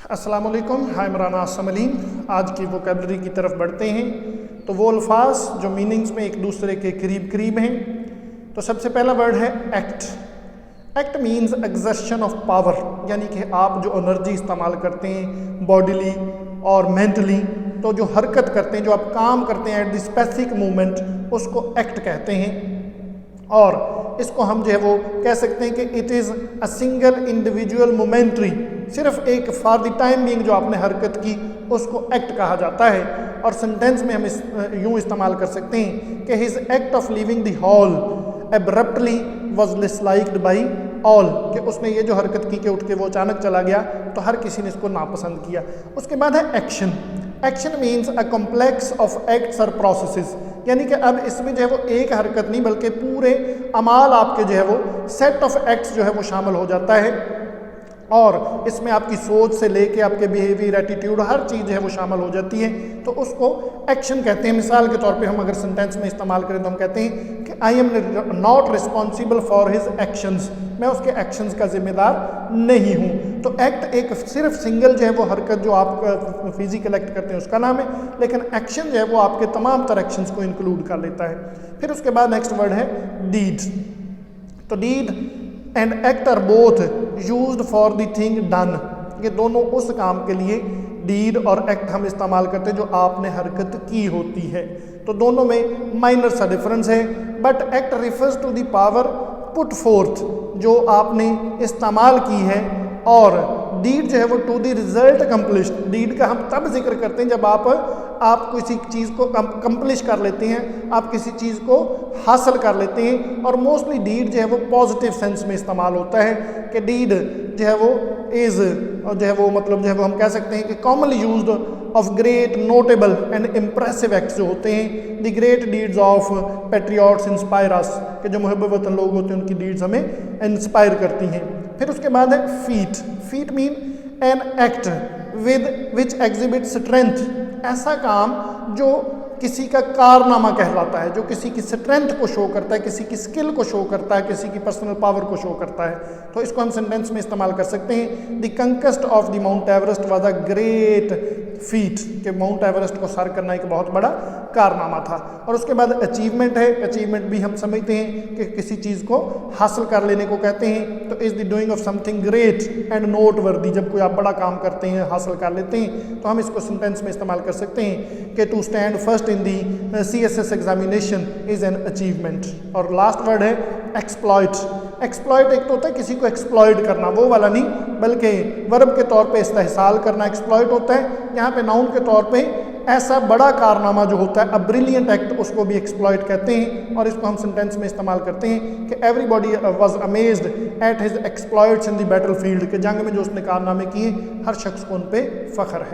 अस्सलाम वालेकुम, हाय मेरा नाम समलीम। आज की वोकेबलरी की तरफ बढ़ते हैं। तो वो अल्फाज जो मीनिंग्स में एक दूसरे के करीब करीब हैं। तो सबसे पहला वर्ड है act. Act means exertion of power, यानी कि आप जो एनर्जी इस्तेमाल करते हैं बॉडीली और मेंटली, तो जो हरकत करते हैं, जो आप काम करते हैं एट द स्पेसिफिक मूवमेंट, उसको एक्ट कहते हैं। और इसको हम जो है वो कह सकते हैं कि it is a single individual momentary, सिर्फ एक फॉर द टाइम बीइंग जो आपने हरकत की उसको एक्ट कहा जाता है। और सेंटेंस में हम यूँ इस्तेमाल कर सकते हैं कि his act of leaving the hall abruptly was disliked by all, कि उसने ये जो हरकत की कि उठ के वो अचानक चला गया तो हर किसी ने इसको नापसंद किया। उसके बाद है action. Action means a complex of acts और प्रोसेसेस, यानी कि अब इसमें जो है वो एक हरकत नहीं बल्कि पूरे अमाल आपके जो है वो सेट ऑफ एक्ट्स जो है वो शामिल हो जाता है। और इसमें आपकी सोच से लेके आपके बिहेवियर, एटीट्यूड, हर चीज़ जो है वो शामिल हो जाती है, तो उसको एक्शन कहते हैं। मिसाल के तौर पे हम अगर सेंटेंस में इस्तेमाल करें तो हम कहते हैं कि I am not responsible for his actions, मैं उसके एक्शंस का जिम्मेदार नहीं हूँ। तो एक्ट एक सिर्फ सिंगल जो है वो हरकत जो आप फिजिकल एक्ट करते हैं उसका नाम है, लेकिन एक्शन जो है वो आपके तमाम तरह एक्शंस को इंक्लूड कर लेता है। फिर उसके बाद नेक्स्ट वर्ड है डीड। तो deed and act are both used for the thing done, ये दोनों उस काम के लिए डीड और एक्ट हम इस्तेमाल करते हैं जो आपने हरकत की होती है। तो दोनों में माइनर सा डिफरेंस है, but act refers to the power put forth, जो आपने इस्तेमाल की है, और डीड जो है वो to the result accomplished. Deed का हम तब जिक्र करते हैं जब आप किसी चीज़ को कंप्लिश कर लेते हैं, आप किसी चीज़ को हासिल कर लेते हैं। और मोस्टली डीड जो है वो पॉजिटिव सेंस में इस्तेमाल होता है कि डीड जो है वो इज़ जो है वो मतलब जो है वो हम कह सकते हैं कि commonly used of great notable and impressive acts जो होते हैं। The great deeds of patriots inspire अस, कि जो मुहब्ब वतन लोग होते हैं उनकी डीड्स हमें इंस्पायर करती हैं। फिर उसके बाद है feet. Feet mean an act with which exhibit strength, ऐसा काम जो किसी का कारनामा कहलाता है, जो किसी की स्ट्रेंथ को शो करता है, किसी की स्किल को शो करता है, किसी की पर्सनल पावर को शो करता है। तो इसको हम सेंटेंस में इस्तेमाल कर सकते हैं। The conquest of the mount Everest was a great feet, कि माउंट एवरेस्ट को सर करना एक बहुत बड़ा कारनामा था। और उसके बाद अचीवमेंट है। अचीवमेंट भी हम समझते हैं कि किसी चीज़ को हासिल कर लेने को कहते हैं। तो is the doing of something great and note वर्दी, जब कोई आप बड़ा काम करते हैं, हासिल कर लेते हैं, तो हम इसको सेंटेंस में इस्तेमाल कर सकते हैं कि to stand first in the CSS examination is an achievement. और लास्ट वर्ड है एक्सप्लॉइट। एक्सप्लॉइट एक तो होता है किसी को एक्सप्लॉइट करना, वो वाला नहीं, बल्कि वर्ब के तौर पे इस्तेहसाल करना एक्सप्लॉइट होता है। यहाँ पे नाउन के तौर पे ऐसा बड़ा कारनामा जो होता है, अ ब्रिलियंट एक्ट, उसको भी एक्सप्लॉइट कहते हैं। और इसको हम सेंटेंस में इस्तेमाल करते हैं कि everybody was amazed at his exploits in the battle field, के जंग में जो उसने कारनामे किए हर शख्स को उन पे फख्र है।